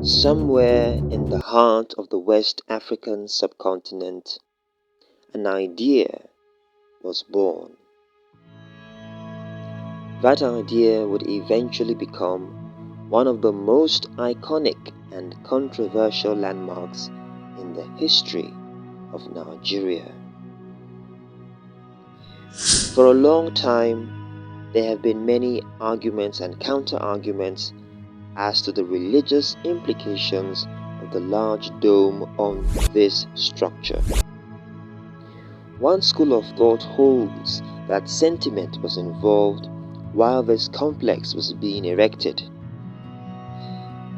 Somewhere in the heart of the West African subcontinent, an idea was born. That idea would eventually become one of the most iconic and controversial landmarks in the history of Nigeria. For a long time, there have been many arguments and counter-arguments as to the religious implications of the large dome on this structure. One school of thought holds that sentiment was involved while this complex was being erected.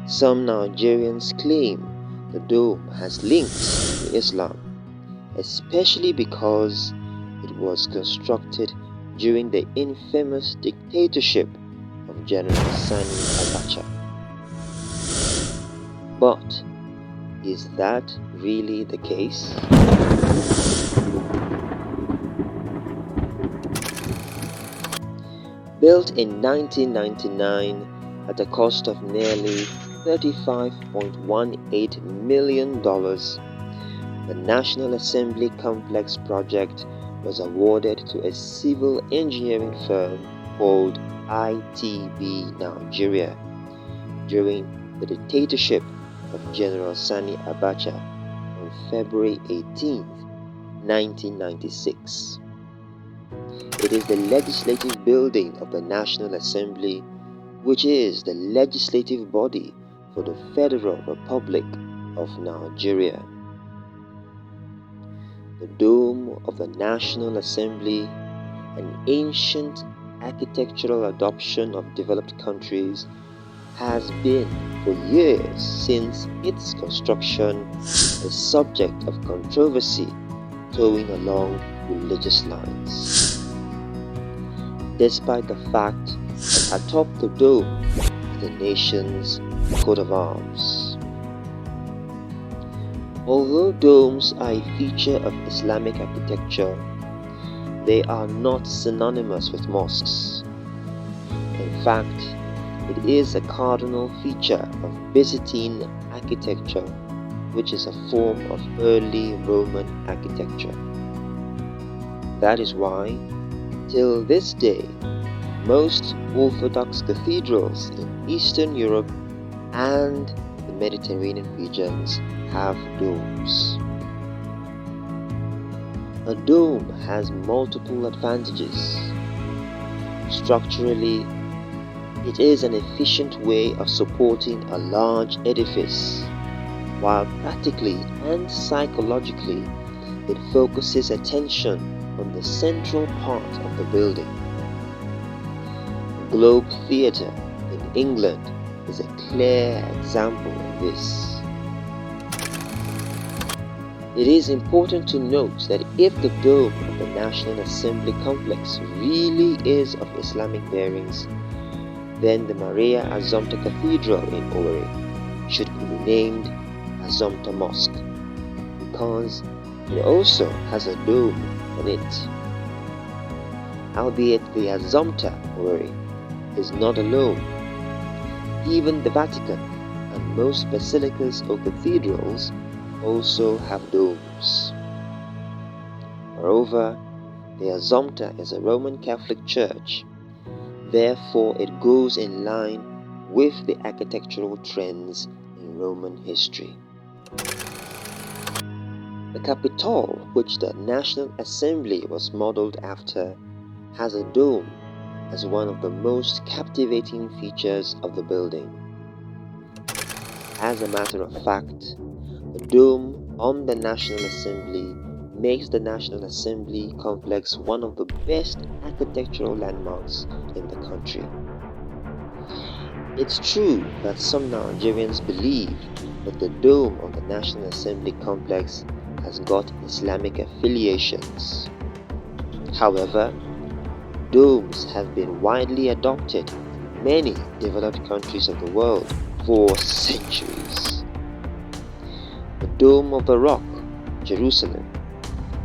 Some Nigerians claim the dome has links to Islam, especially because it was constructed during the infamous dictatorship of General Sani Abacha. But is that really the case? Built in 1999 at a cost of nearly $35.18 million, the National Assembly Complex project was awarded to a civil engineering firm called ITB Nigeria during the dictatorship of General Sani Abacha on February 18, 1996. It is the legislative building of the National Assembly, which is the legislative body for the Federal Republic of Nigeria. The dome of the National Assembly, an ancient architectural adoption of developed countries, has been for years since its construction a subject of controversy towing along religious lines. Despite the fact that atop the dome is the nation's coat of arms. Although domes are a feature of Islamic architecture, they are not synonymous with mosques. In fact, it is a cardinal feature of Byzantine architecture, which is a form of early Roman architecture. That is why, till this day, most Orthodox cathedrals in Eastern Europe and the Mediterranean regions have domes. A dome has multiple advantages. Structurally, it is an efficient way of supporting a large edifice, while practically and psychologically, it focuses attention on the central part of the building. The Globe Theatre in England is a clear example of this. It is important to note that if the dome of the National Assembly complex really is of Islamic bearings, then the Maria Azomta Cathedral in Owerri should be renamed Azomta Mosque, because it also has a dome on it. Albeit the Azomta Owerri is not alone. Even the Vatican and most basilicas or cathedrals also have domes. Moreover, the Azomta is a Roman Catholic church. Therefore, it goes in line with the architectural trends in Roman history. The Capitol, which the National Assembly was modeled after, has a dome as one of the most captivating features of the building. As a matter of fact, the dome on the National Assembly makes the National Assembly complex one of the best architectural landmarks in the country. It's true that some Nigerians believe that the dome of the National Assembly complex has got Islamic affiliations. However, domes have been widely adopted in many developed countries of the world for centuries. The Dome of the Rock, Jerusalem,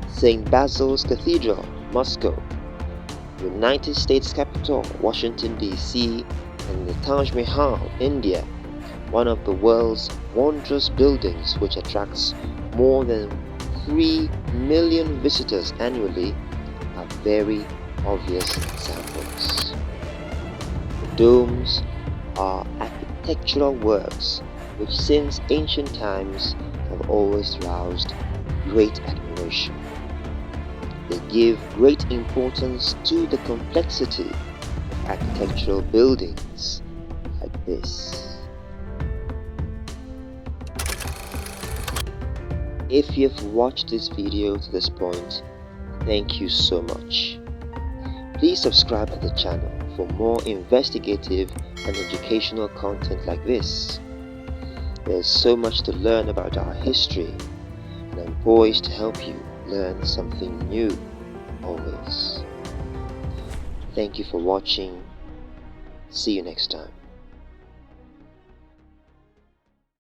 St. Basil's Cathedral, Moscow, United States Capitol, Washington, D.C., and the Taj Mahal, India one of the world's wondrous buildings which attracts more than 3 million visitors annually, are very obvious examples. The domes are architectural works which since ancient times have always roused great admiration. They give great importance to the complexity of architectural buildings like this. If you've watched this video to this point, thank you so much. Please subscribe to the channel for more investigative and educational content like this. There's so much to learn about our history, and I'm poised to help you learn something new always. Thank you for watching. See you next time.